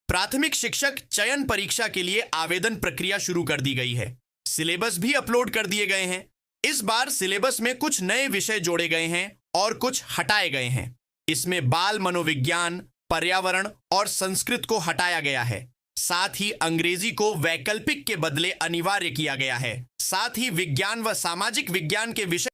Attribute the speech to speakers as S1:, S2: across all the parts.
S1: प्राथमिक शिक्षक चयन परीक्षा के लिए आवेदन प्रक्रिया शुरू कर दी गई है। सिलेबस भी अपलोड कर दिए गए हैं। इस बार सिलेबस में कुछ नए विषय जोड़े गए हैं और कुछ हटाए गए हैं। इसमें बाल मनोविज्ञान, पर्यावरण और संस्कृत को हटाया गया है। साथ ही अंग्रेजी को वैकल्पिक के बदले अनिवार्य किया गया है। साथ ही विज्ञान व सामाजिक विज्ञान के विषय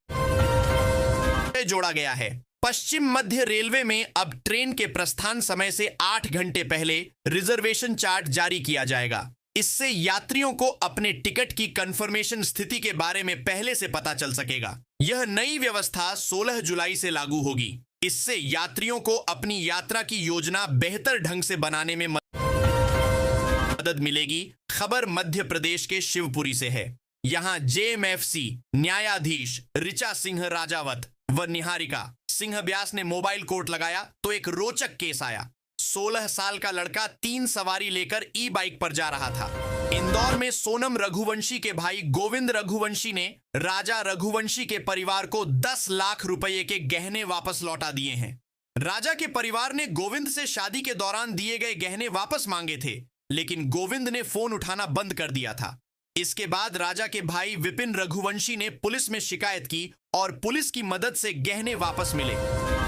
S1: जोड़ा गया है। पश्चिम मध्य रेलवे में अब ट्रेन के प्रस्थान समय से 8 घंटे पहले रिजर्वेशन चार्ट जारी किया जाएगा। इससे यात्रियों को अपने टिकट की कंफर्मेशन स्थिति के बारे में पहले से पता चल सकेगा। यह नई व्यवस्था 16 जुलाई से लागू होगी। इससे यात्रियों को अपनी यात्रा की योजना बेहतर ढंग से बनाने में मदद मिलेगी। खबर मध्य प्रदेश के शिवपुरी से है। यहां जेएमएफसी न्यायाधीश ऋचा सिंह राजावत व निहारिका सिंह व्यास ने मोबाइल कोर्ट लगाया तो एक रोचक केस आया। 16 साल का लड़का 3 सवारी लेकर ई बाइक पर जा रहा था। इंदौर में सोनम रघुवंशी के भाई गोविंद रघुवंशी ने राजा रघुवंशी के परिवार को 10 लाख रुपए के गहने वापस लौटा दिए हैं। राजा के परिवार ने गोविंद से शादी के दौरान दिए गए गहने वापस मांगे थे, लेकिन गोविंद ने फोन उठाना बंद कर दिया था। इसके बाद राजा के भाई विपिन रघुवंशी ने पुलिस में शिकायत की और पुलिस की मदद से गहने वापस मिले।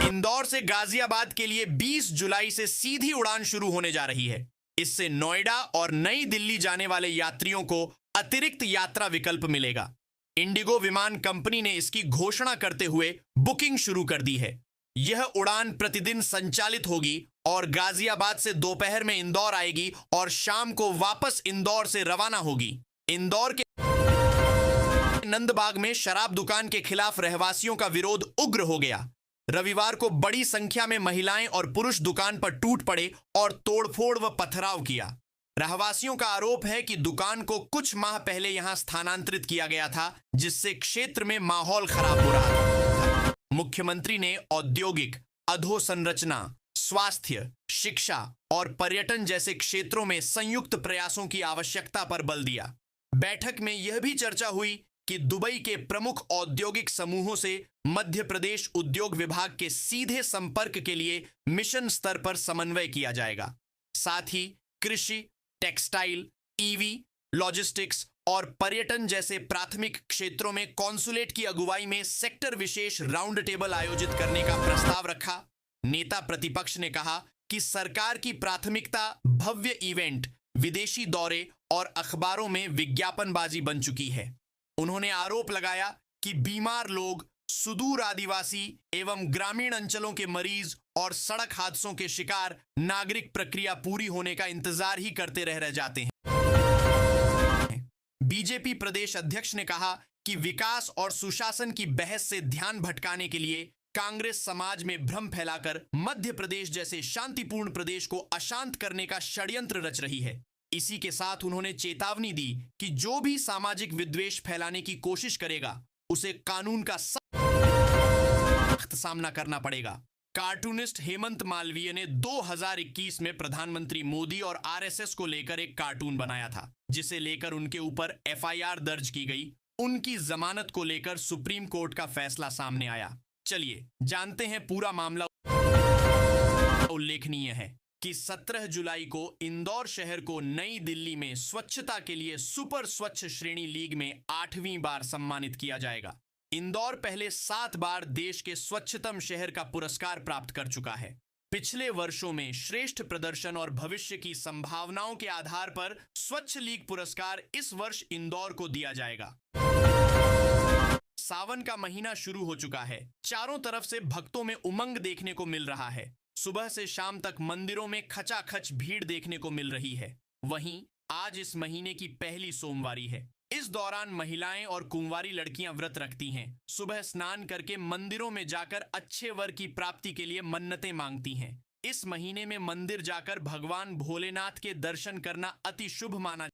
S1: इंदौर से गाजियाबाद के लिए 20 जुलाई से सीधी उड़ान शुरू होने जा रही है। इससे नोएडा और नई दिल्ली जाने वाले यात्रियों को अतिरिक्त यात्रा विकल्प मिलेगा। इंडिगो विमान कंपनी ने इसकी घोषणा करते हुए बुकिंग शुरू कर दी है। यह उड़ान प्रतिदिन संचालित होगी और गाजियाबाद से दोपहर में इंदौर आएगी और शाम को वापस इंदौर से रवाना होगी। इंदौर के नंदबाग में शराब दुकान के खिलाफ रहवासियों का विरोध उग्र हो गया। रविवार को बड़ी संख्या में महिलाएं और पुरुष दुकान पर टूट पड़े और तोड़फोड़ व पथराव किया। रहवासियों का आरोप है कि दुकान को कुछ माह पहले यहां स्थानांतरित किया गया था, जिससे क्षेत्र में माहौल खराब हो रहा था। मुख्यमंत्री ने औद्योगिक, अधोसंरचना, स्वास्थ्य, शिक्षा और पर्यटन जैसे क्षेत्रों में संयुक्त प्रयासों की आवश्यकता पर बल दिया। बैठक में यह भी चर्चा हुई कि दुबई के प्रमुख औद्योगिक समूहों से मध्य प्रदेश उद्योग विभाग के सीधे संपर्क के लिए मिशन स्तर पर समन्वय किया जाएगा। साथ ही कृषि, टेक्सटाइल, ईवी, लॉजिस्टिक्स और पर्यटन जैसे प्राथमिक क्षेत्रों में कॉन्सुलेट की अगुवाई में सेक्टर विशेष राउंड टेबल आयोजित करने का प्रस्ताव रखा। नेता प्रतिपक्ष ने कहा कि सरकार की प्राथमिकता भव्य इवेंट, विदेशी दौरे और अखबारों में विज्ञापनबाजी बन चुकी है। उन्होंने आरोप लगाया कि बीमार लोग, सुदूर आदिवासी एवं ग्रामीण अंचलों के मरीज और सड़क हादसों के शिकार नागरिक प्रक्रिया पूरी होने का इंतजार ही करते रह जाते हैं। बीजेपी प्रदेश अध्यक्ष ने कहा कि विकास और सुशासन की बहस से ध्यान भटकाने के लिए कांग्रेस समाज में भ्रम फैलाकर मध्य प्रदेश जैसे शांतिपूर्ण प्रदेश को अशांत करने का षड्यंत्र रच रही है। इसी के साथ उन्होंने चेतावनी दी कि जो भी सामाजिक विद्वेष फैलाने की कोशिश करेगा उसे कानून का सख्त सामना करना पड़ेगा। कार्टूनिस्ट हेमंत मालवीय ने 2021 में प्रधानमंत्री मोदी और आरएसएस को लेकर एक कार्टून बनाया था, जिसे लेकर उनके ऊपर एफआईआर दर्ज की गई। उनकी जमानत को लेकर सुप्रीम कोर्ट का फैसला सामने आया। चलिए जानते हैं पूरा मामला। उल्लेखनीय है कि 17 जुलाई को इंदौर शहर को नई दिल्ली में स्वच्छता के लिए सुपर स्वच्छ श्रेणी लीग में 8वीं बार सम्मानित किया जाएगा। इंदौर पहले 7 बार देश के स्वच्छतम शहर का पुरस्कार प्राप्त कर चुका है। पिछले वर्षों में श्रेष्ठ प्रदर्शन और भविष्य की संभावनाओं के आधार पर स्वच्छ लीग पुरस्कार इस वर्ष इंदौर को दिया जाएगा। सावन का महीना शुरू हो चुका है। चारों तरफ से भक्तों में उमंग देखने को मिल रहा है। सुबह से शाम तक मंदिरों में खचाखच भीड़ देखने को मिल रही है। वहीं आज इस महीने की पहली सोमवारी है। इस दौरान महिलाएं और कुंवारी लड़कियां व्रत रखती हैं। सुबह स्नान करके मंदिरों में जाकर अच्छे वर की प्राप्ति के लिए मन्नतें मांगती हैं। इस महीने में मंदिर जाकर भगवान भोलेनाथ के दर्शन करना अति शुभ माना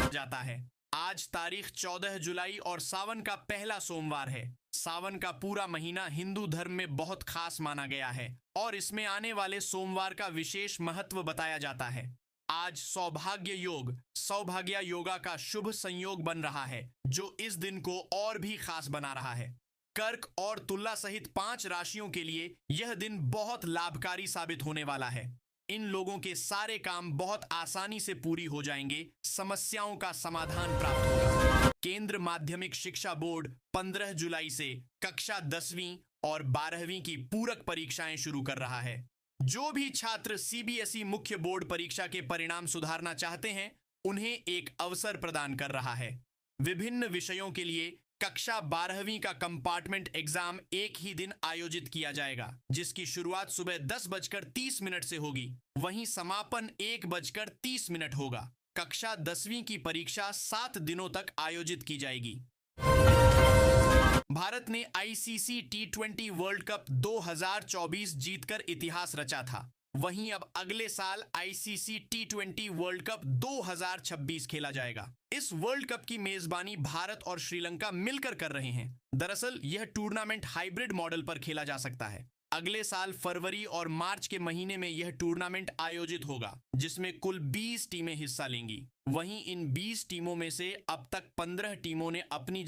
S1: जाता है। आज तारीख 14 जुलाई और सावन का पहला सोमवार है। सावन का पूरा महीना हिंदू धर्म में बहुत खास माना गया है और इसमें आने वाले सोमवार का विशेष महत्व बताया जाता है। आज सौभाग्य योग, सौभाग्य योगा का शुभ संयोग बन रहा है, जो इस दिन को और भी खास बना रहा है। कर्क और तुला सहित 5 राशियों के लिए यह दिन बहुत लाभकारी साबित होने वाला है। इन लोगों के सारे काम बहुत आसानी से पूरी हो जाएंगे, समस्याओं का समाधान प्राप्त होगा। केंद्र माध्यमिक शिक्षा बोर्ड 15 जुलाई से कक्षा 10वीं और 12वीं की पूरक परीक्षाएं शुरू कर रहा है। जो भी छात्र सीबीएसई मुख्य बोर्ड परीक्षा के परिणाम सुधारना चाहते हैं, उन्हें एक अवसर प्रदान कर रहा है। विभिन्न विषयों के लिए कक्षा 12वीं का कंपार्टमेंट एग्जाम एक ही दिन आयोजित किया जाएगा, जिसकी शुरुआत सुबह 10:30 से होगी, वहीं समापन 1:30 होगा। कक्षा 10वीं की परीक्षा 7 दिनों तक आयोजित की जाएगी। भारत ने आईसीसी T20 वर्ल्ड कप 2024 जीतकर इतिहास रचा था। वहीं अब अगले साल आईसीसी T20 वर्ल्ड कप 2026 खेला जाएगा। इस वर्ल्ड कप की मेजबानी भारत और श्रीलंका मिलकर कर रहे हैं। दरअसल यह टूर्नामेंट हाइब्रिड मॉडल पर खेला जा सकता है। अगले साल फरवरी और मार्च के महीने में यह टूर्नामेंट आयोजित होगा, जिसमें कुल 20 टीमें हिस्सा लेंगी। वहीं इन 20 टीमों में से अब तक 15 टीमों ने अपनी